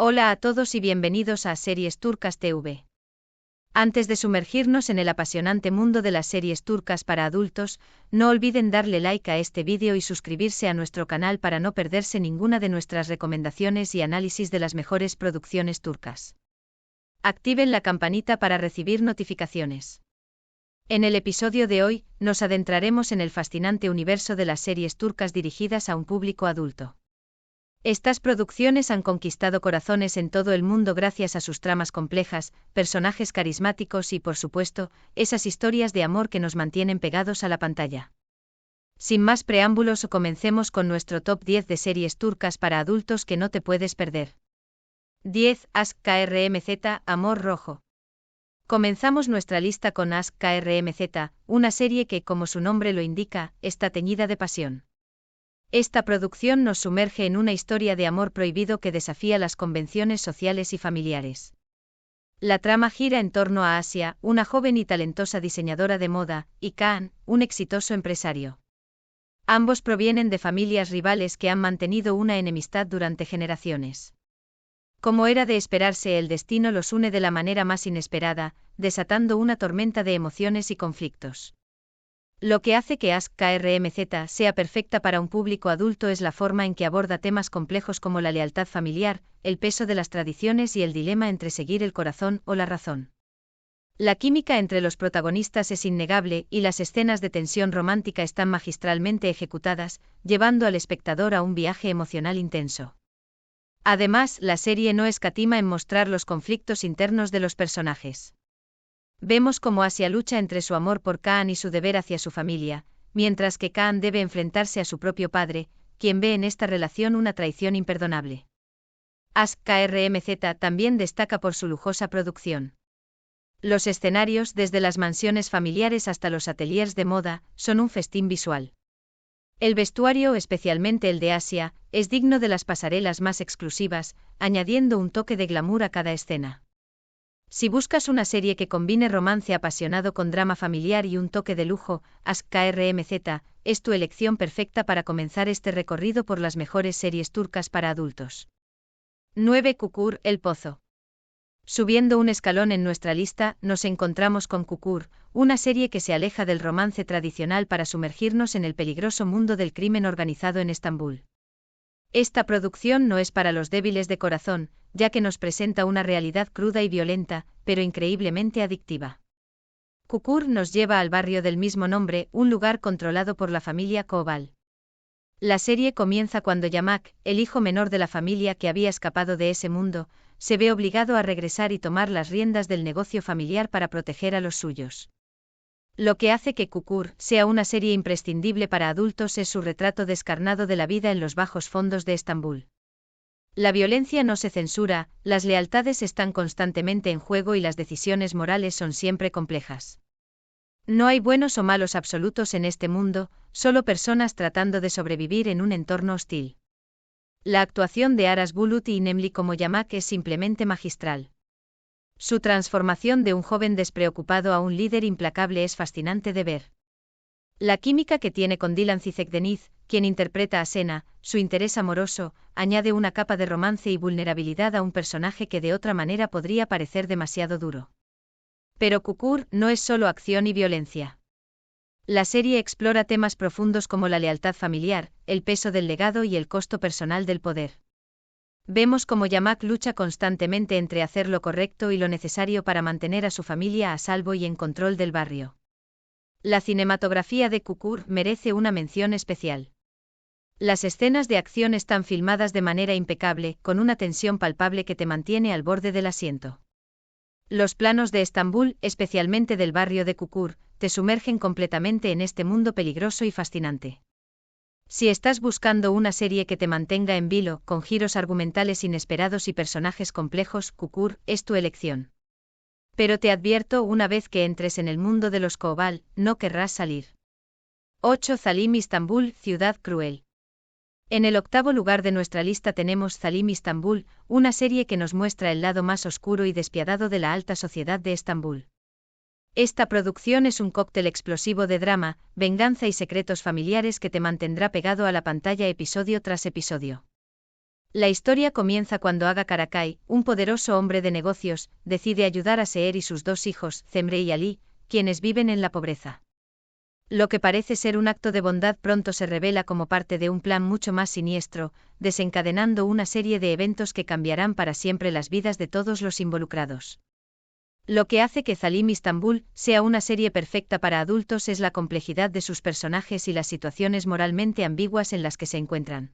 Hola a todos y bienvenidos a Series Turcas TV. Antes de sumergirnos en el apasionante mundo de las series turcas para adultos, no olviden darle like a este vídeo y suscribirse a nuestro canal para no perderse ninguna de nuestras recomendaciones y análisis de las mejores producciones turcas. Activen la campanita para recibir notificaciones. En el episodio de hoy, nos adentraremos en el fascinante universo de las series turcas dirigidas a un público adulto. Estas producciones han conquistado corazones en todo el mundo gracias a sus tramas complejas, personajes carismáticos y, por supuesto, esas historias de amor que nos mantienen pegados a la pantalla. Sin más preámbulos, comencemos con nuestro top 10 de series turcas para adultos que no te puedes perder. 10. Aşk KRMZ, Amor Rojo. Comenzamos nuestra lista con Aşk KRMZ, una serie que, como su nombre lo indica, está teñida de pasión. Esta producción nos sumerge en una historia de amor prohibido que desafía las convenciones sociales y familiares. La trama gira en torno a Asia, una joven y talentosa diseñadora de moda, y Kaan, un exitoso empresario. Ambos provienen de familias rivales que han mantenido una enemistad durante generaciones. Como era de esperarse, el destino los une de la manera más inesperada, desatando una tormenta de emociones y conflictos. Lo que hace que Aşk KRMZ sea perfecta para un público adulto es la forma en que aborda temas complejos como la lealtad familiar, el peso de las tradiciones y el dilema entre seguir el corazón o la razón. La química entre los protagonistas es innegable y las escenas de tensión romántica están magistralmente ejecutadas, llevando al espectador a un viaje emocional intenso. Además, la serie no escatima en mostrar los conflictos internos de los personajes. Vemos cómo Asia lucha entre su amor por Kaan y su deber hacia su familia, mientras que Kaan debe enfrentarse a su propio padre, quien ve en esta relación una traición imperdonable. Aşk KRMZ también destaca por su lujosa producción. Los escenarios, desde las mansiones familiares hasta los ateliers de moda, son un festín visual. El vestuario, especialmente el de Asia, es digno de las pasarelas más exclusivas, añadiendo un toque de glamour a cada escena. Si buscas una serie que combine romance apasionado con drama familiar y un toque de lujo, Aşk KRMZ es tu elección perfecta para comenzar este recorrido por las mejores series turcas para adultos. 9. Çukur, El Pozo. Subiendo un escalón en nuestra lista, nos encontramos con Çukur, una serie que se aleja del romance tradicional para sumergirnos en el peligroso mundo del crimen organizado en Estambul. Esta producción no es para los débiles de corazón, ya que nos presenta una realidad cruda y violenta, pero increíblemente adictiva. Çukur nos lleva al barrio del mismo nombre, un lugar controlado por la familia Koval. La serie comienza cuando Yamak, el hijo menor de la familia que había escapado de ese mundo, se ve obligado a regresar y tomar las riendas del negocio familiar para proteger a los suyos. Lo que hace que Çukur sea una serie imprescindible para adultos es su retrato descarnado de la vida en los bajos fondos de Estambul. La violencia no se censura, las lealtades están constantemente en juego y las decisiones morales son siempre complejas. No hay buenos o malos absolutos en este mundo, solo personas tratando de sobrevivir en un entorno hostil. La actuación de Aras Bulut y Nemli como Yamak es simplemente magistral. Su transformación de un joven despreocupado a un líder implacable es fascinante de ver. La química que tiene con Dilan Cizekdeniz, quien interpreta a Sena, su interés amoroso, añade una capa de romance y vulnerabilidad a un personaje que de otra manera podría parecer demasiado duro. Pero Çukur no es solo acción y violencia. La serie explora temas profundos como la lealtad familiar, el peso del legado y el costo personal del poder. Vemos cómo Yamak lucha constantemente entre hacer lo correcto y lo necesario para mantener a su familia a salvo y en control del barrio. La cinematografía de Çukur merece una mención especial. Las escenas de acción están filmadas de manera impecable, con una tensión palpable que te mantiene al borde del asiento. Los planos de Estambul, especialmente del barrio de Çukur, te sumergen completamente en este mundo peligroso y fascinante. Si estás buscando una serie que te mantenga en vilo, con giros argumentales inesperados y personajes complejos, Çukur es tu elección. Pero te advierto, una vez que entres en el mundo de los Koval, no querrás salir. 8. Zalim Istanbul, Ciudad Cruel. En el octavo lugar de nuestra lista tenemos Zalim Istanbul, una serie que nos muestra el lado más oscuro y despiadado de la alta sociedad de Estambul. Esta producción es un cóctel explosivo de drama, venganza y secretos familiares que te mantendrá pegado a la pantalla episodio tras episodio. La historia comienza cuando Aga Karakai, un poderoso hombre de negocios, decide ayudar a Seher y sus dos hijos, Zemre y Ali, quienes viven en la pobreza. Lo que parece ser un acto de bondad pronto se revela como parte de un plan mucho más siniestro, desencadenando una serie de eventos que cambiarán para siempre las vidas de todos los involucrados. Lo que hace que Zalim Istanbul sea una serie perfecta para adultos es la complejidad de sus personajes y las situaciones moralmente ambiguas en las que se encuentran.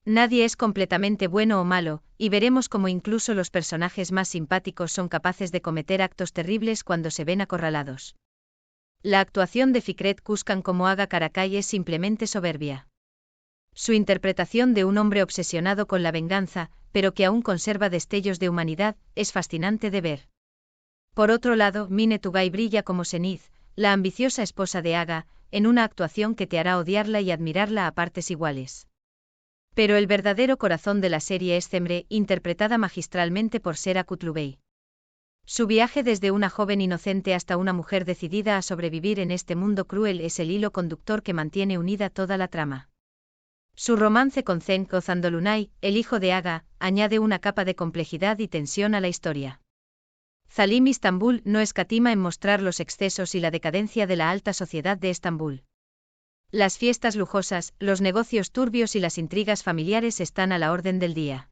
Nadie es completamente bueno o malo, y veremos cómo incluso los personajes más simpáticos son capaces de cometer actos terribles cuando se ven acorralados. La actuación de Fikret Kuzkan como Aga Karakai es simplemente soberbia. Su interpretación de un hombre obsesionado con la venganza, pero que aún conserva destellos de humanidad, es fascinante de ver. Por otro lado, Mine Tugay brilla como Seniz, la ambiciosa esposa de Aga, en una actuación que te hará odiarla y admirarla a partes iguales. Pero el verdadero corazón de la serie es Zemre, interpretada magistralmente por Sera Kutlubey. Su viaje desde una joven inocente hasta una mujer decidida a sobrevivir en este mundo cruel es el hilo conductor que mantiene unida toda la trama. Su romance con Cenk Ozandolunay, el hijo de Aga, añade una capa de complejidad y tensión a la historia. Zalim Istanbul no escatima en mostrar los excesos y la decadencia de la alta sociedad de Estambul. Las fiestas lujosas, los negocios turbios y las intrigas familiares están a la orden del día.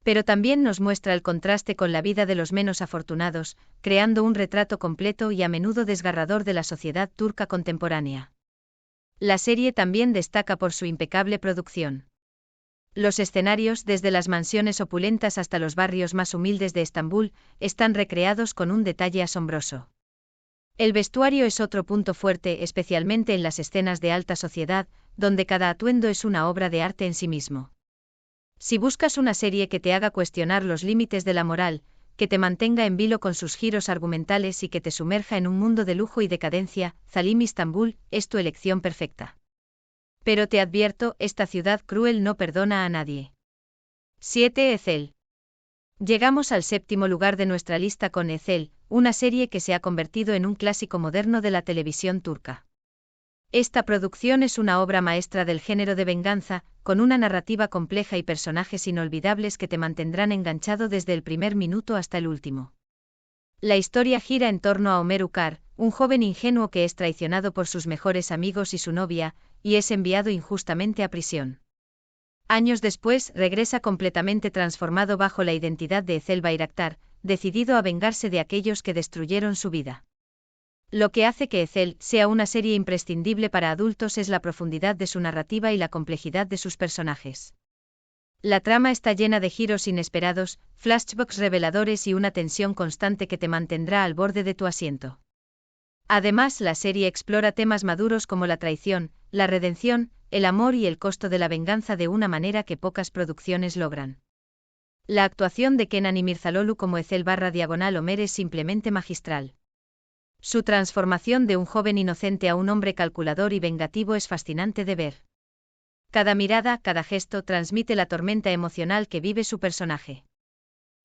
Pero también nos muestra el contraste con la vida de los menos afortunados, creando un retrato completo y a menudo desgarrador de la sociedad turca contemporánea. La serie también destaca por su impecable producción. Los escenarios, desde las mansiones opulentas hasta los barrios más humildes de Estambul, están recreados con un detalle asombroso. El vestuario es otro punto fuerte, especialmente en las escenas de alta sociedad, donde cada atuendo es una obra de arte en sí mismo. Si buscas una serie que te haga cuestionar los límites de la moral, que te mantenga en vilo con sus giros argumentales y que te sumerja en un mundo de lujo y decadencia, Zalim Istanbul es tu elección perfecta. Pero te advierto, esta ciudad cruel no perdona a nadie. 7. Ezel. Llegamos al séptimo lugar de nuestra lista con Ezel, una serie que se ha convertido en un clásico moderno de la televisión turca. Esta producción es una obra maestra del género de venganza, con una narrativa compleja y personajes inolvidables que te mantendrán enganchado desde el primer minuto hasta el último. La historia gira en torno a Ömer Ukar, un joven ingenuo que es traicionado por sus mejores amigos y su novia, y es enviado injustamente a prisión. Años después, regresa completamente transformado bajo la identidad de Ezel Bayraktar, decidido a vengarse de aquellos que destruyeron su vida. Lo que hace que Ezel sea una serie imprescindible para adultos es la profundidad de su narrativa y la complejidad de sus personajes. La trama está llena de giros inesperados, flashbacks reveladores y una tensión constante que te mantendrá al borde de tu asiento. Además, la serie explora temas maduros como la traición, la redención, el amor y el costo de la venganza de una manera que pocas producciones logran. La actuación de Kenan İmirzalıoğlu como Ezel/Ömer es simplemente magistral. Su transformación de un joven inocente a un hombre calculador y vengativo es fascinante de ver. Cada mirada, cada gesto transmite la tormenta emocional que vive su personaje.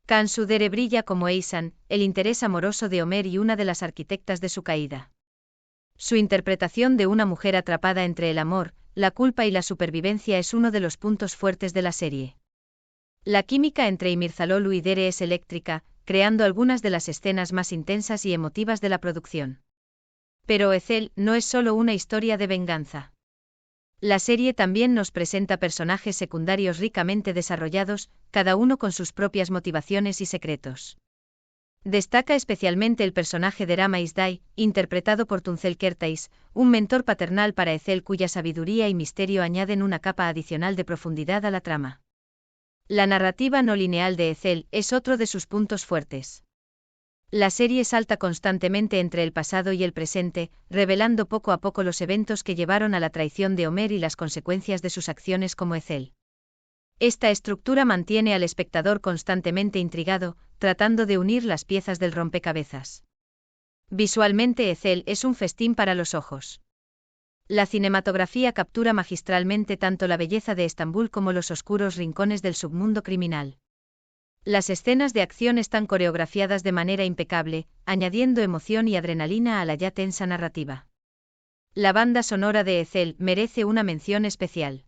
Cansu Dere brilla como Eysan, el interés amoroso de Ömer y una de las arquitectas de su caída. Su interpretación de una mujer atrapada entre el amor, la culpa y la supervivencia es uno de los puntos fuertes de la serie. La química entre İmirzalıoğlu y Dere es eléctrica, creando algunas de las escenas más intensas y emotivas de la producción. Pero Ezel no es solo una historia de venganza. La serie también nos presenta personajes secundarios ricamente desarrollados, cada uno con sus propias motivaciones y secretos. Destaca especialmente el personaje de Rama Izday, interpretado por Tuncel Kertais, un mentor paternal para Ezel cuya sabiduría y misterio añaden una capa adicional de profundidad a la trama. La narrativa no lineal de Ezel es otro de sus puntos fuertes. La serie salta constantemente entre el pasado y el presente, revelando poco a poco los eventos que llevaron a la traición de Ömer y las consecuencias de sus acciones como Ezel. Esta estructura mantiene al espectador constantemente intrigado, tratando de unir las piezas del rompecabezas. Visualmente Ezel es un festín para los ojos. La cinematografía captura magistralmente tanto la belleza de Estambul como los oscuros rincones del submundo criminal. Las escenas de acción están coreografiadas de manera impecable, añadiendo emoción y adrenalina a la ya tensa narrativa. La banda sonora de Ezel merece una mención especial.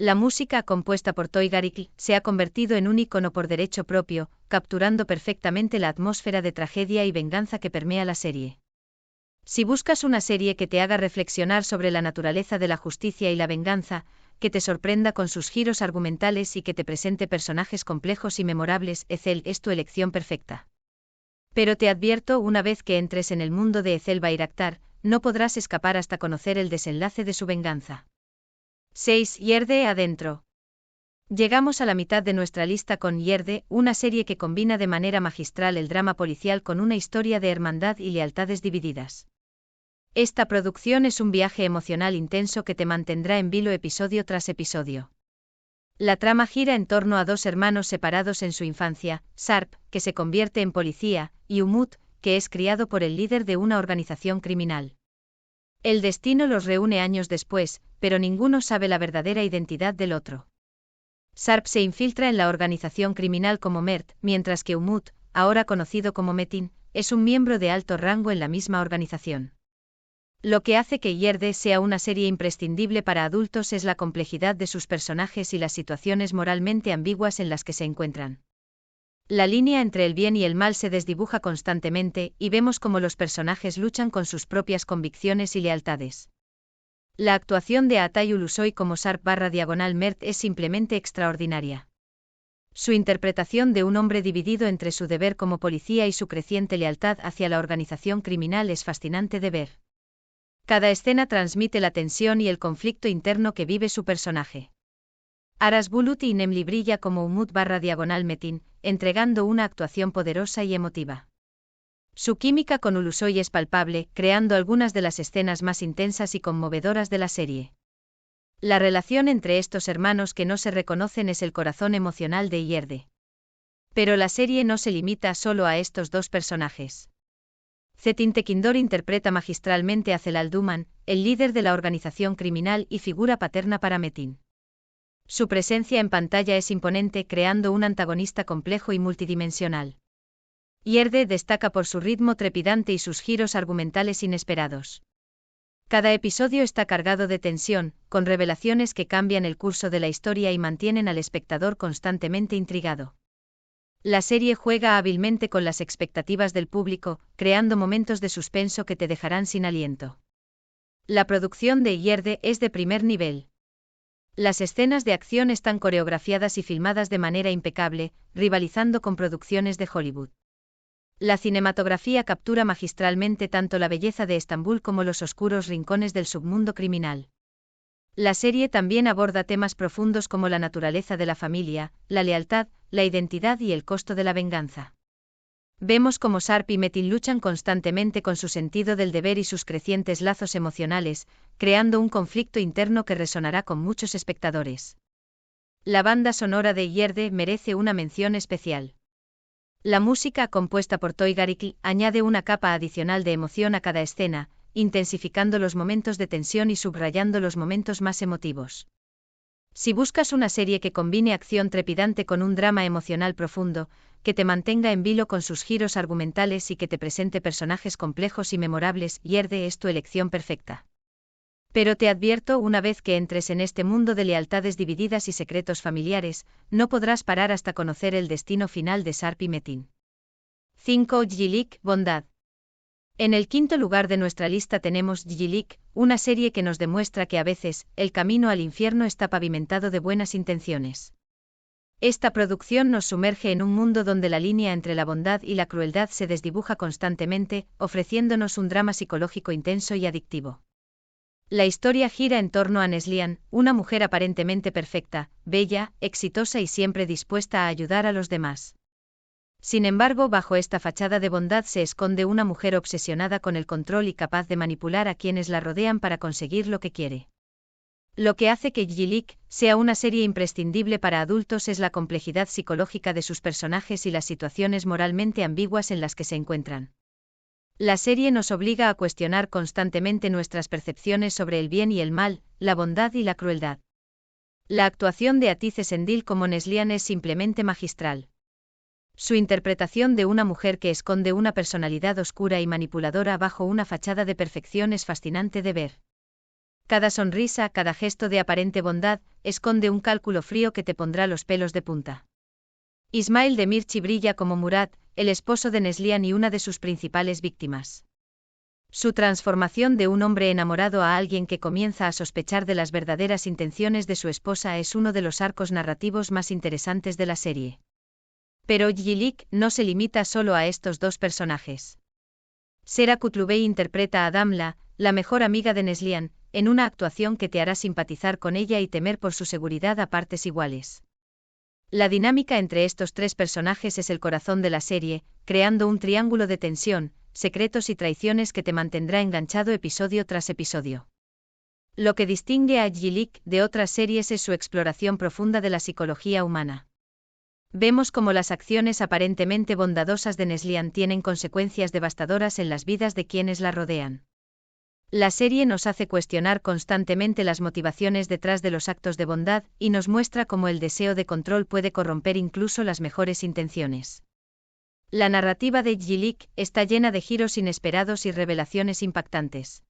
La música, compuesta por Toygarikl, se ha convertido en un icono por derecho propio, capturando perfectamente la atmósfera de tragedia y venganza que permea la serie. Si buscas una serie que te haga reflexionar sobre la naturaleza de la justicia y la venganza, que te sorprenda con sus giros argumentales y que te presente personajes complejos y memorables, Ethel es tu elección perfecta. Pero te advierto, una vez que entres en el mundo de Ethel Bayraktar, no podrás escapar hasta conocer el desenlace de su venganza. 6. Yerde adentro. Llegamos a la mitad de nuestra lista con Yerde, una serie que combina de manera magistral el drama policial con una historia de hermandad y lealtades divididas. Esta producción es un viaje emocional intenso que te mantendrá en vilo episodio tras episodio. La trama gira en torno a dos hermanos separados en su infancia, Sarp, que se convierte en policía, y Umut, que es criado por el líder de una organización criminal. El destino los reúne años después, pero ninguno sabe la verdadera identidad del otro. Sarp se infiltra en la organización criminal como Mert, mientras que Umut, ahora conocido como Metin, es un miembro de alto rango en la misma organización. Lo que hace que Yerde sea una serie imprescindible para adultos es la complejidad de sus personajes y las situaciones moralmente ambiguas en las que se encuentran. La línea entre el bien y el mal se desdibuja constantemente, y vemos cómo los personajes luchan con sus propias convicciones y lealtades. La actuación de Atay Ulusoy como Sarp/Mert es simplemente extraordinaria. Su interpretación de un hombre dividido entre su deber como policía y su creciente lealtad hacia la organización criminal es fascinante de ver. Cada escena transmite la tensión y el conflicto interno que vive su personaje. Aras Bulut y Nemli brilla como Umut/Metin, entregando una actuación poderosa y emotiva. Su química con Ulusoy es palpable, creando algunas de las escenas más intensas y conmovedoras de la serie. La relación entre estos hermanos que no se reconocen es el corazón emocional de Yerde. Pero la serie no se limita solo a estos dos personajes. Cetin Tekindor interpreta magistralmente a Celal Duman, el líder de la organización criminal y figura paterna para Metin. Su presencia en pantalla es imponente, creando un antagonista complejo y multidimensional. Yerde destaca por su ritmo trepidante y sus giros argumentales inesperados. Cada episodio está cargado de tensión, con revelaciones que cambian el curso de la historia y mantienen al espectador constantemente intrigado. La serie juega hábilmente con las expectativas del público, creando momentos de suspenso que te dejarán sin aliento. La producción de Yerde es de primer nivel. Las escenas de acción están coreografiadas y filmadas de manera impecable, rivalizando con producciones de Hollywood. La cinematografía captura magistralmente tanto la belleza de Estambul como los oscuros rincones del submundo criminal. La serie también aborda temas profundos como la naturaleza de la familia, la lealtad, la identidad y el costo de la venganza. Vemos cómo Sarp y Metin luchan constantemente con su sentido del deber y sus crecientes lazos emocionales, creando un conflicto interno que resonará con muchos espectadores. La banda sonora de Yerde merece una mención especial. La música, compuesta por Toygarikl, añade una capa adicional de emoción a cada escena, intensificando los momentos de tensión y subrayando los momentos más emotivos. Si buscas una serie que combine acción trepidante con un drama emocional profundo, que te mantenga en vilo con sus giros argumentales y que te presente personajes complejos y memorables, Yerde es tu elección perfecta. Pero te advierto, una vez que entres en este mundo de lealtades divididas y secretos familiares, no podrás parar hasta conocer el destino final de Sarp y Metin. 5. Yilik, bondad. En el quinto lugar de nuestra lista tenemos Yilik, una serie que nos demuestra que a veces, el camino al infierno está pavimentado de buenas intenciones. Esta producción nos sumerge en un mundo donde la línea entre la bondad y la crueldad se desdibuja constantemente, ofreciéndonos un drama psicológico intenso y adictivo. La historia gira en torno a Neslian, una mujer aparentemente perfecta, bella, exitosa y siempre dispuesta a ayudar a los demás. Sin embargo, bajo esta fachada de bondad se esconde una mujer obsesionada con el control y capaz de manipular a quienes la rodean para conseguir lo que quiere. Lo que hace que Yilik sea una serie imprescindible para adultos es la complejidad psicológica de sus personajes y las situaciones moralmente ambiguas en las que se encuentran. La serie nos obliga a cuestionar constantemente nuestras percepciones sobre el bien y el mal, la bondad y la crueldad. La actuación de Atiz Esendil como Neslian es simplemente magistral. Su interpretación de una mujer que esconde una personalidad oscura y manipuladora bajo una fachada de perfección es fascinante de ver. Cada sonrisa, cada gesto de aparente bondad, esconde un cálculo frío que te pondrá los pelos de punta. Ismail Demirci brilla como Murad, el esposo de Neslihan y una de sus principales víctimas. Su transformación de un hombre enamorado a alguien que comienza a sospechar de las verdaderas intenciones de su esposa es uno de los arcos narrativos más interesantes de la serie. Pero Yilik no se limita solo a estos dos personajes. Sera Kutlubey interpreta a Damla, la mejor amiga de Neslihan, en una actuación que te hará simpatizar con ella y temer por su seguridad a partes iguales. La dinámica entre estos tres personajes es el corazón de la serie, creando un triángulo de tensión, secretos y traiciones que te mantendrá enganchado episodio tras episodio. Lo que distingue a Yilik de otras series es su exploración profunda de la psicología humana. Vemos cómo las acciones aparentemente bondadosas de Neslihan tienen consecuencias devastadoras en las vidas de quienes la rodean. La serie nos hace cuestionar constantemente las motivaciones detrás de los actos de bondad y nos muestra cómo el deseo de control puede corromper incluso las mejores intenciones. La narrativa de Yilik está llena de giros inesperados y revelaciones impactantes.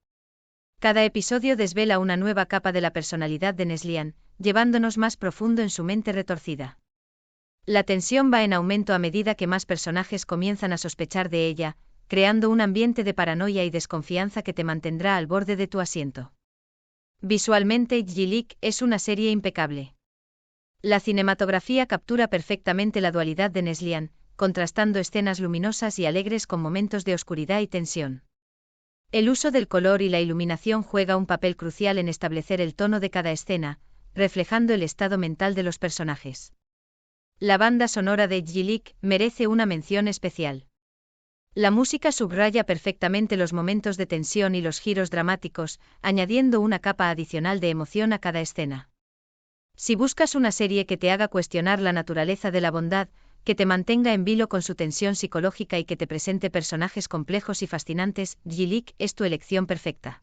Cada episodio desvela una nueva capa de la personalidad de Neslihan, llevándonos más profundo en su mente retorcida. La tensión va en aumento a medida que más personajes comienzan a sospechar de ella, creando un ambiente de paranoia y desconfianza que te mantendrá al borde de tu asiento. Visualmente, Yilik es una serie impecable. La cinematografía captura perfectamente la dualidad de Neslihan, contrastando escenas luminosas y alegres con momentos de oscuridad y tensión. El uso del color y la iluminación juega un papel crucial en establecer el tono de cada escena, reflejando el estado mental de los personajes. La banda sonora de Yilik merece una mención especial. La música subraya perfectamente los momentos de tensión y los giros dramáticos, añadiendo una capa adicional de emoción a cada escena. Si buscas una serie que te haga cuestionar la naturaleza de la bondad, que te mantenga en vilo con su tensión psicológica y que te presente personajes complejos y fascinantes, Yilik es tu elección perfecta.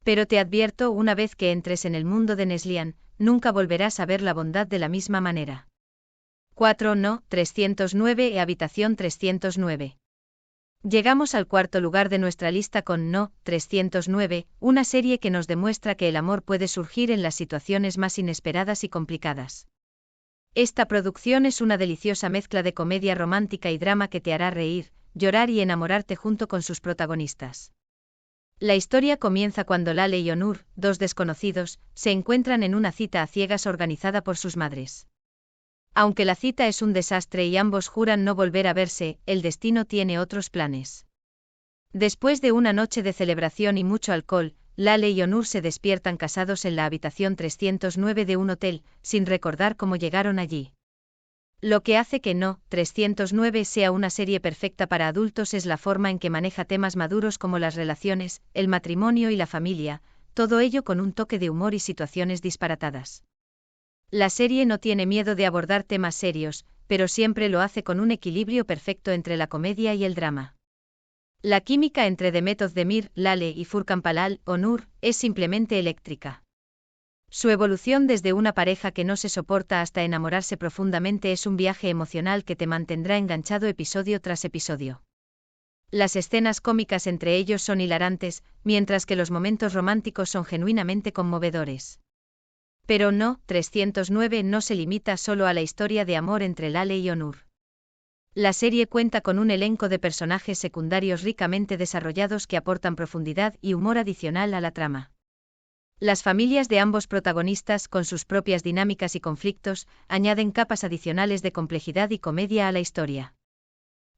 Pero te advierto, una vez que entres en el mundo de Neslihan, nunca volverás a ver la bondad de la misma manera. 4 No, 309 e Habitación 309. Llegamos al cuarto lugar de nuestra lista con No, 309, una serie que nos demuestra que el amor puede surgir en las situaciones más inesperadas y complicadas. Esta producción es una deliciosa mezcla de comedia romántica y drama que te hará reír, llorar y enamorarte junto con sus protagonistas. La historia comienza cuando Lale y Onur, dos desconocidos, se encuentran en una cita a ciegas organizada por sus madres. Aunque la cita es un desastre y ambos juran no volver a verse, el destino tiene otros planes. Después de una noche de celebración y mucho alcohol, Lale y Onur se despiertan casados en la habitación 309 de un hotel, sin recordar cómo llegaron allí. Lo que hace que No, 309 sea una serie perfecta para adultos es la forma en que maneja temas maduros como las relaciones, el matrimonio y la familia, todo ello con un toque de humor y situaciones disparatadas. La serie no tiene miedo de abordar temas serios, pero siempre lo hace con un equilibrio perfecto entre la comedia y el drama. La química entre Demet Özdemir, Lale y Furkan Palal, Onur, es simplemente eléctrica. Su evolución desde una pareja que no se soporta hasta enamorarse profundamente es un viaje emocional que te mantendrá enganchado episodio tras episodio. Las escenas cómicas entre ellos son hilarantes, mientras que los momentos románticos son genuinamente conmovedores. Pero No, 309 no se limita solo a la historia de amor entre Lale y Onur. La serie cuenta con un elenco de personajes secundarios ricamente desarrollados que aportan profundidad y humor adicional a la trama. Las familias de ambos protagonistas, con sus propias dinámicas y conflictos, añaden capas adicionales de complejidad y comedia a la historia.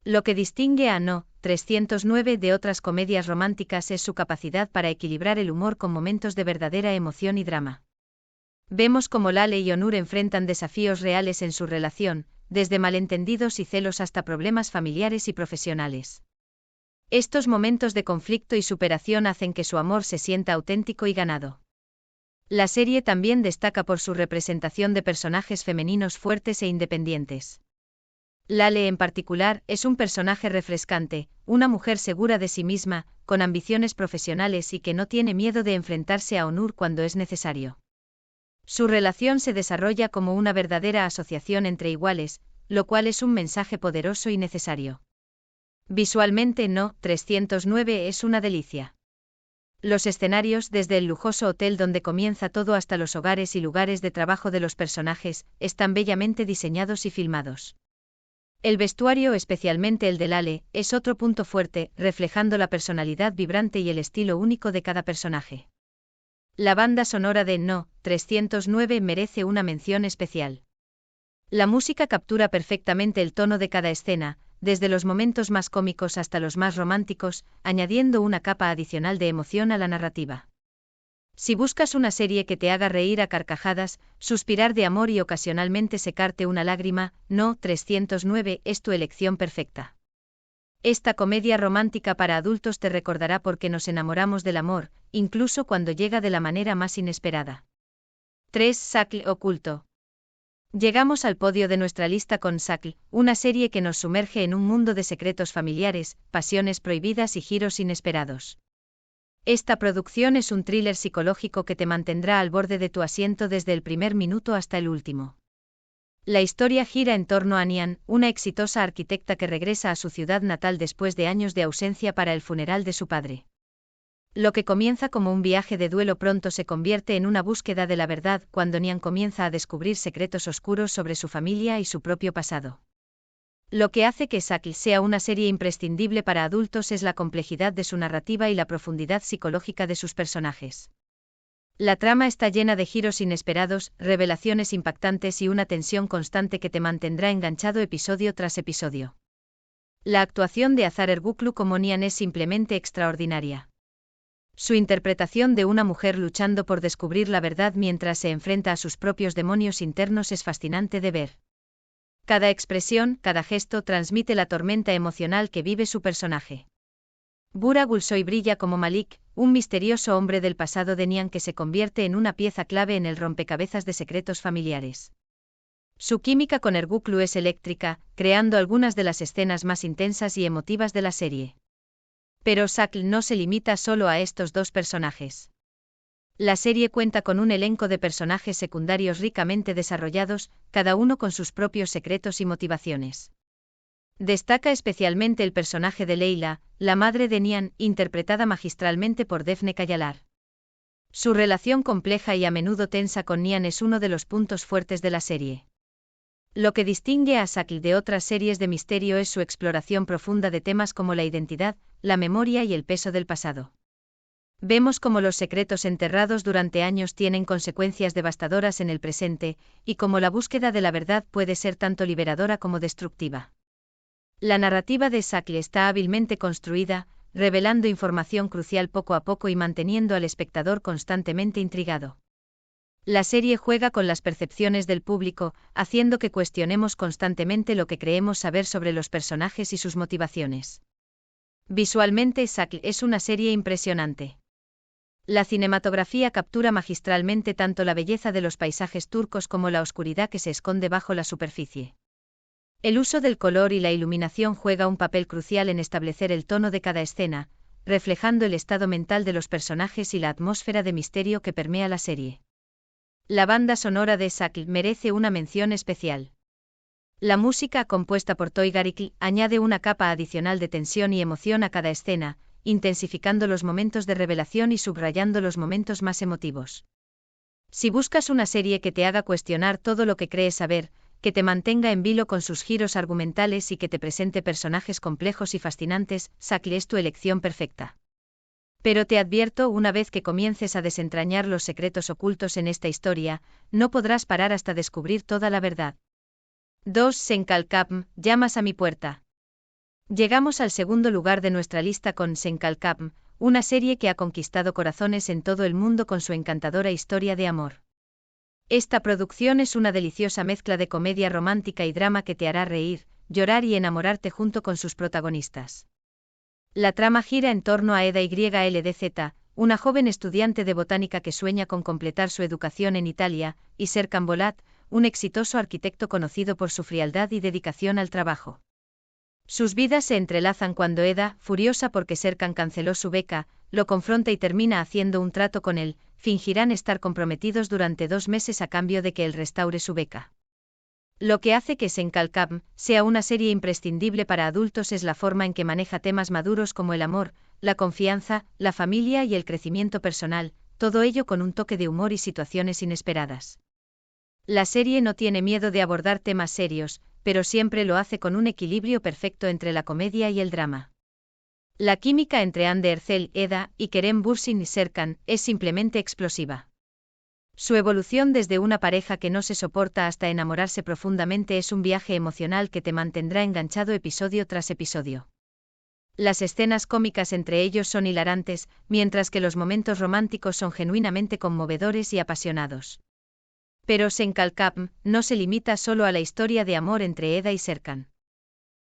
Lo que distingue a No, 309 de otras comedias románticas es su capacidad para equilibrar el humor con momentos de verdadera emoción y drama. Vemos cómo Lale y Onur enfrentan desafíos reales en su relación, desde malentendidos y celos hasta problemas familiares y profesionales. Estos momentos de conflicto y superación hacen que su amor se sienta auténtico y ganado. La serie también destaca por su representación de personajes femeninos fuertes e independientes. Lale en particular es un personaje refrescante, una mujer segura de sí misma, con ambiciones profesionales y que no tiene miedo de enfrentarse a Onur cuando es necesario. Su relación se desarrolla como una verdadera asociación entre iguales, lo cual es un mensaje poderoso y necesario. Visualmente No, 309 es una delicia. Los escenarios, desde el lujoso hotel donde comienza todo hasta los hogares y lugares de trabajo de los personajes, están bellamente diseñados y filmados. El vestuario, especialmente el de Lale, es otro punto fuerte, reflejando la personalidad vibrante y el estilo único de cada personaje. La banda sonora de No. 309 merece una mención especial. La música captura perfectamente el tono de cada escena, desde los momentos más cómicos hasta los más románticos, añadiendo una capa adicional de emoción a la narrativa. Si buscas una serie que te haga reír a carcajadas, suspirar de amor y ocasionalmente secarte una lágrima, No. 309 es tu elección perfecta. Esta comedia romántica para adultos te recordará por qué nos enamoramos del amor, incluso cuando llega de la manera más inesperada. 3. Shackle oculto. Llegamos al podio de nuestra lista con Shackle, una serie que nos sumerge en un mundo de secretos familiares, pasiones prohibidas y giros inesperados. Esta producción es un thriller psicológico que te mantendrá al borde de tu asiento desde el primer minuto hasta el último. La historia gira en torno a Nian, una exitosa arquitecta que regresa a su ciudad natal después de años de ausencia para el funeral de su padre. Lo que comienza como un viaje de duelo pronto se convierte en una búsqueda de la verdad cuando Nian comienza a descubrir secretos oscuros sobre su familia y su propio pasado. Lo que hace que Shackle sea una serie imprescindible para adultos es la complejidad de su narrativa y la profundidad psicológica de sus personajes. La trama está llena de giros inesperados, revelaciones impactantes y una tensión constante que te mantendrá enganchado episodio tras episodio. La actuación de Azar Ergüclü como Nian es simplemente extraordinaria. Su interpretación de una mujer luchando por descubrir la verdad mientras se enfrenta a sus propios demonios internos es fascinante de ver. Cada expresión, cada gesto transmite la tormenta emocional que vive su personaje. Burak Gülsoy brilla como Malik, un misterioso hombre del pasado de Nian que se convierte en una pieza clave en el rompecabezas de secretos familiares. Su química con Ergüclü es eléctrica, creando algunas de las escenas más intensas y emotivas de la serie. Pero Shackle no se limita solo a estos dos personajes. La serie cuenta con un elenco de personajes secundarios ricamente desarrollados, cada uno con sus propios secretos y motivaciones. Destaca especialmente el personaje de Leila, la madre de Nian, interpretada magistralmente por Defne Kayalar. Su relación compleja y a menudo tensa con Nian es uno de los puntos fuertes de la serie. Lo que distingue a Shackle de otras series de misterio es su exploración profunda de temas como la identidad, la memoria y el peso del pasado. Vemos cómo los secretos enterrados durante años tienen consecuencias devastadoras en el presente, y cómo la búsqueda de la verdad puede ser tanto liberadora como destructiva. La narrativa de Shackle está hábilmente construida, revelando información crucial poco a poco y manteniendo al espectador constantemente intrigado. La serie juega con las percepciones del público, haciendo que cuestionemos constantemente lo que creemos saber sobre los personajes y sus motivaciones. Visualmente, Shackle es una serie impresionante. La cinematografía captura magistralmente tanto la belleza de los paisajes turcos como la oscuridad que se esconde bajo la superficie. El uso del color y la iluminación juega un papel crucial en establecer el tono de cada escena, reflejando el estado mental de los personajes y la atmósfera de misterio que permea la serie. La banda sonora de Shackle merece una mención especial. La música, compuesta por Toy Garikli, añade una capa adicional de tensión y emoción a cada escena, intensificando los momentos de revelación y subrayando los momentos más emotivos. Si buscas una serie que te haga cuestionar todo lo que crees saber, que te mantenga en vilo con sus giros argumentales y que te presente personajes complejos y fascinantes, Shackle es tu elección perfecta. Pero te advierto, una vez que comiences a desentrañar los secretos ocultos en esta historia, no podrás parar hasta descubrir toda la verdad. 2. Senkalkapm, llamas a mi puerta. Llegamos al segundo lugar de nuestra lista con Senkalkapm, una serie que ha conquistado corazones en todo el mundo con su encantadora historia de amor. Esta producción es una deliciosa mezcla de comedia romántica y drama que te hará reír, llorar y enamorarte junto con sus protagonistas. La trama gira en torno a Eda YLDZ, una joven estudiante de botánica que sueña con completar su educación en Italia, y Serkan Bolat, un exitoso arquitecto conocido por su frialdad y dedicación al trabajo. Sus vidas se entrelazan cuando Eda, furiosa porque Serkan canceló su beca, lo confronta y termina haciendo un trato con él. Fingirán estar comprometidos durante 2 meses a cambio de que él restaure su beca. Lo que hace que Senkalkam sea una serie imprescindible para adultos es la forma en que maneja temas maduros como el amor, la confianza, la familia y el crecimiento personal, todo ello con un toque de humor y situaciones inesperadas. La serie no tiene miedo de abordar temas serios, pero siempre lo hace con un equilibrio perfecto entre la comedia y el drama. La química entre Hande Erçel, Eda, y Kerem Bürsin y Serkan es simplemente explosiva. Su evolución desde una pareja que no se soporta hasta enamorarse profundamente es un viaje emocional que te mantendrá enganchado episodio tras episodio. Las escenas cómicas entre ellos son hilarantes, mientras que los momentos románticos son genuinamente conmovedores y apasionados. Pero Senkalkam no se limita solo a la historia de amor entre Eda y Serkan.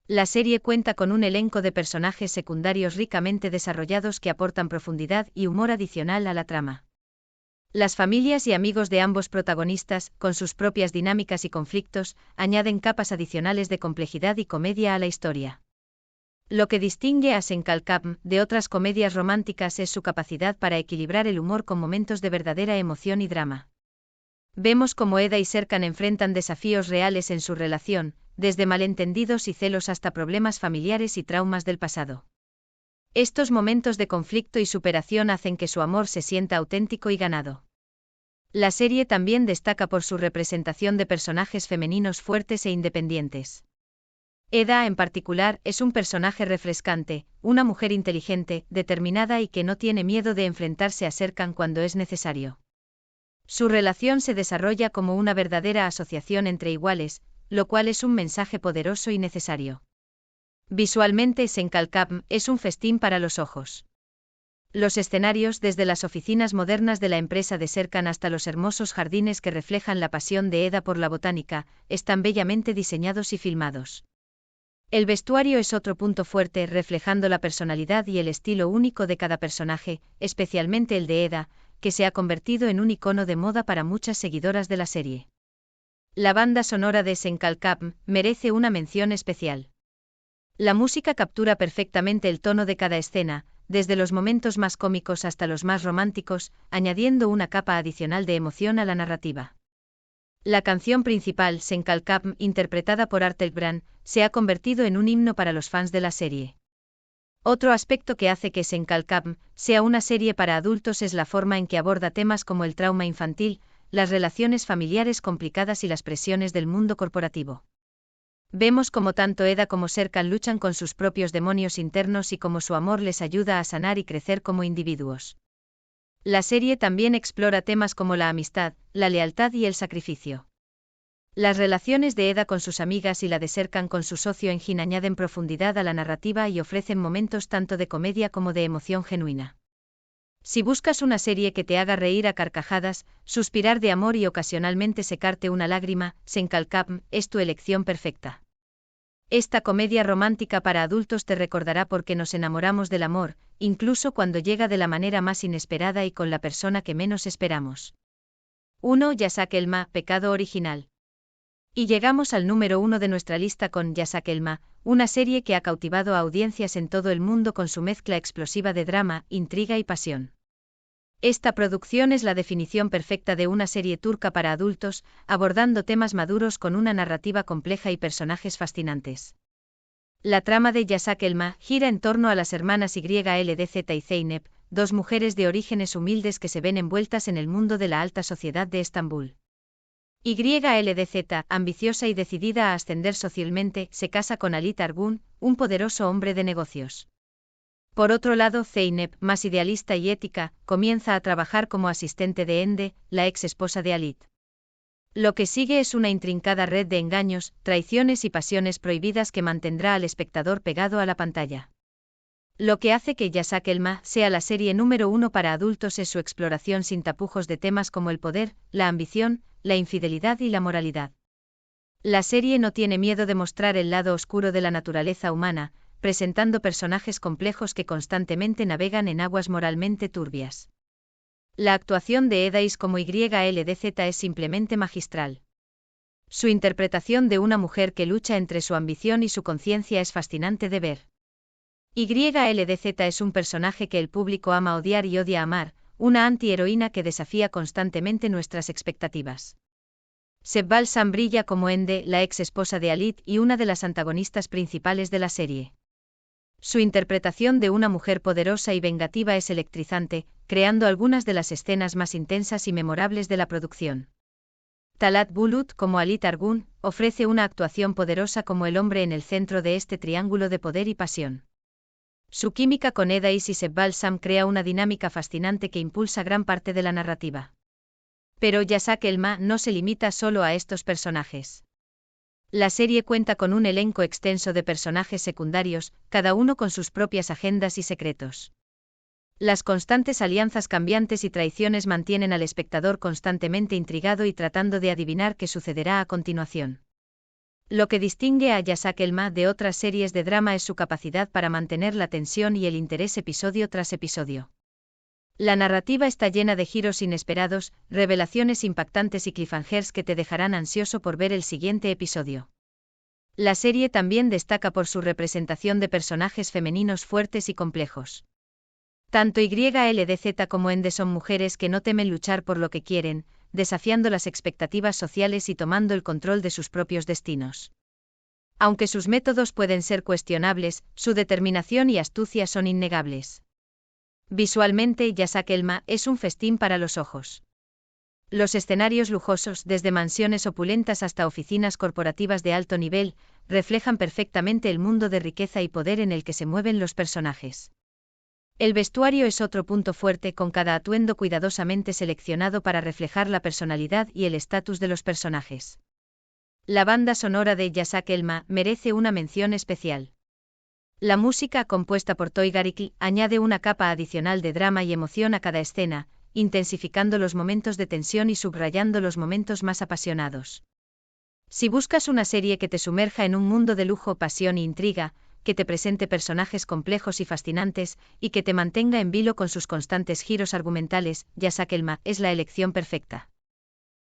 La serie cuenta con un elenco de personajes secundarios ricamente desarrollados que aportan profundidad y humor adicional a la trama. Las familias y amigos de ambos protagonistas, con sus propias dinámicas y conflictos, añaden capas adicionales de complejidad y comedia a la historia. Lo que distingue a Senkalkam de otras comedias románticas es su capacidad para equilibrar el humor con momentos de verdadera emoción y drama. Vemos cómo Eda y Serkan enfrentan desafíos reales en su relación, desde malentendidos y celos hasta problemas familiares y traumas del pasado. Estos momentos de conflicto y superación hacen que su amor se sienta auténtico y ganado. La serie también destaca por su representación de personajes femeninos fuertes e independientes. Eda, en particular, es un personaje refrescante, una mujer inteligente, determinada y que no tiene miedo de enfrentarse a Serkan cuando es necesario. Su relación se desarrolla como una verdadera asociación entre iguales, lo cual es un mensaje poderoso y necesario. Visualmente, Senkalkam es un festín para los ojos. Los escenarios, desde las oficinas modernas de la empresa de Serkan hasta los hermosos jardines que reflejan la pasión de Eda por la botánica, están bellamente diseñados y filmados. El vestuario es otro punto fuerte, reflejando la personalidad y el estilo único de cada personaje, especialmente el de Eda, que se ha convertido en un icono de moda para muchas seguidoras de la serie. La banda sonora de Senkalkam merece una mención especial. La música captura perfectamente el tono de cada escena, desde los momentos más cómicos hasta los más románticos, añadiendo una capa adicional de emoción a la narrativa. La canción principal, Senkalkam, interpretada por Artel Brand, se ha convertido en un himno para los fans de la serie. Otro aspecto que hace que Senkalkam sea una serie para adultos es la forma en que aborda temas como el trauma infantil, las relaciones familiares complicadas y las presiones del mundo corporativo. Vemos cómo tanto Eda como Serkan luchan con sus propios demonios internos y cómo su amor les ayuda a sanar y crecer como individuos. La serie también explora temas como la amistad, la lealtad y el sacrificio. Las relaciones de Eda con sus amigas y la de Serkan con su socio Engin añaden profundidad a la narrativa y ofrecen momentos tanto de comedia como de emoción genuina. Si buscas una serie que te haga reír a carcajadas, suspirar de amor y ocasionalmente secarte una lágrima, Senkalkam es tu elección perfecta. Esta comedia romántica para adultos te recordará por qué nos enamoramos del amor, incluso cuando llega de la manera más inesperada y con la persona que menos esperamos. 1. Yasak Elma, pecado original. Y llegamos al número 1 de nuestra lista con Yasak Elma, una serie que ha cautivado a audiencias en todo el mundo con su mezcla explosiva de drama, intriga y pasión. Esta producción es la definición perfecta de una serie turca para adultos, abordando temas maduros con una narrativa compleja y personajes fascinantes. La trama de Yasak Elma gira en torno a las hermanas YLDZ y Zeynep, dos mujeres de orígenes humildes que se ven envueltas en el mundo de la alta sociedad de Estambul. YLDZ, ambiciosa y decidida a ascender socialmente, se casa con Ali Targun, un poderoso hombre de negocios. Por otro lado, Zeynep, más idealista y ética, comienza a trabajar como asistente de Ende, la ex esposa de Halit. Lo que sigue es una intrincada red de engaños, traiciones y pasiones prohibidas que mantendrá al espectador pegado a la pantalla. Lo que hace que Yasak Elma sea la serie número 1 para adultos es su exploración sin tapujos de temas como el poder, la ambición, la infidelidad y la moralidad. La serie no tiene miedo de mostrar el lado oscuro de la naturaleza humana, presentando personajes complejos que constantemente navegan en aguas moralmente turbias. La actuación de Edais como YLDZ es simplemente magistral. Su interpretación de una mujer que lucha entre su ambición y su conciencia es fascinante de ver. YLDZ es un personaje que el público ama odiar y odia amar, una antiheroína que desafía constantemente nuestras expectativas. Şevval Sam brilla como Ende, la ex esposa de Halit y una de las antagonistas principales de la serie. Su interpretación de una mujer poderosa y vengativa es electrizante, creando algunas de las escenas más intensas y memorables de la producción. Talat Bulut, como Halit Argun, ofrece una actuación poderosa como el hombre en el centro de este triángulo de poder y pasión. Su química con Edais y Şevval Sam crea una dinámica fascinante que impulsa gran parte de la narrativa. Pero Yasak Elma no se limita solo a estos personajes. La serie cuenta con un elenco extenso de personajes secundarios, cada uno con sus propias agendas y secretos. Las constantes alianzas cambiantes y traiciones mantienen al espectador constantemente intrigado y tratando de adivinar qué sucederá a continuación. Lo que distingue a Yasak Elma de otras series de drama es su capacidad para mantener la tensión y el interés episodio tras episodio. La narrativa está llena de giros inesperados, revelaciones impactantes y cliffhangers que te dejarán ansioso por ver el siguiente episodio. La serie también destaca por su representación de personajes femeninos fuertes y complejos. Tanto YLDZ como Ende son mujeres que no temen luchar por lo que quieren, desafiando las expectativas sociales y tomando el control de sus propios destinos. Aunque sus métodos pueden ser cuestionables, su determinación y astucia son innegables. Visualmente, Yasak Elma es un festín para los ojos. Los escenarios lujosos, desde mansiones opulentas hasta oficinas corporativas de alto nivel, reflejan perfectamente el mundo de riqueza y poder en el que se mueven los personajes. El vestuario es otro punto fuerte, con cada atuendo cuidadosamente seleccionado para reflejar la personalidad y el estatus de los personajes. La banda sonora de Yasak Elma merece una mención especial. La música, compuesta por Toy Garikli, añade una capa adicional de drama y emoción a cada escena, intensificando los momentos de tensión y subrayando los momentos más apasionados. Si buscas una serie que te sumerja en un mundo de lujo, pasión e intriga, que te presente personajes complejos y fascinantes, y que te mantenga en vilo con sus constantes giros argumentales, Yasak Elma es la elección perfecta.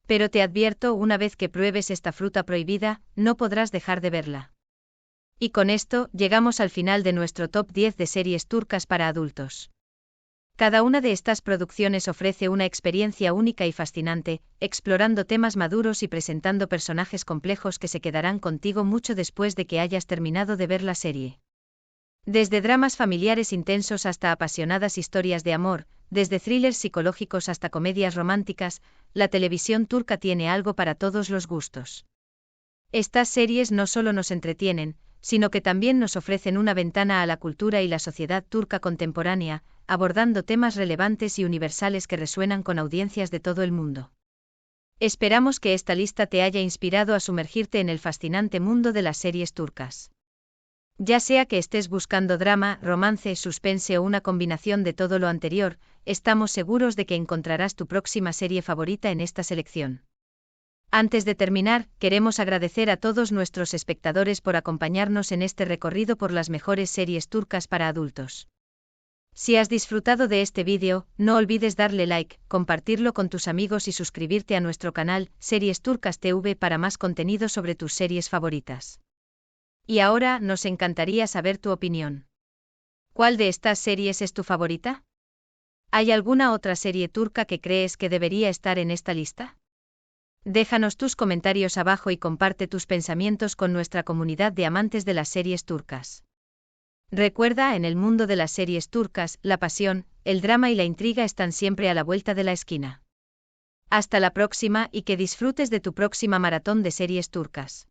Pero te advierto, una vez que pruebes esta fruta prohibida, no podrás dejar de verla. Y con esto, llegamos al final de nuestro top 10 de series turcas para adultos. Cada una de estas producciones ofrece una experiencia única y fascinante, explorando temas maduros y presentando personajes complejos que se quedarán contigo mucho después de que hayas terminado de ver la serie. Desde dramas familiares intensos hasta apasionadas historias de amor, desde thrillers psicológicos hasta comedias románticas, la televisión turca tiene algo para todos los gustos. Estas series no solo nos entretienen, sino que también nos ofrecen una ventana a la cultura y la sociedad turca contemporánea, abordando temas relevantes y universales que resuenan con audiencias de todo el mundo. Esperamos que esta lista te haya inspirado a sumergirte en el fascinante mundo de las series turcas. Ya sea que estés buscando drama, romance, suspense o una combinación de todo lo anterior, estamos seguros de que encontrarás tu próxima serie favorita en esta selección. Antes de terminar, queremos agradecer a todos nuestros espectadores por acompañarnos en este recorrido por las mejores series turcas para adultos. Si has disfrutado de este vídeo, no olvides darle like, compartirlo con tus amigos y suscribirte a nuestro canal, Series Turcas TV, para más contenido sobre tus series favoritas. Y ahora, nos encantaría saber tu opinión. ¿Cuál de estas series es tu favorita? ¿Hay alguna otra serie turca que crees que debería estar en esta lista? Déjanos tus comentarios abajo y comparte tus pensamientos con nuestra comunidad de amantes de las series turcas. Recuerda, en el mundo de las series turcas, la pasión, el drama y la intriga están siempre a la vuelta de la esquina. Hasta la próxima y que disfrutes de tu próxima maratón de series turcas.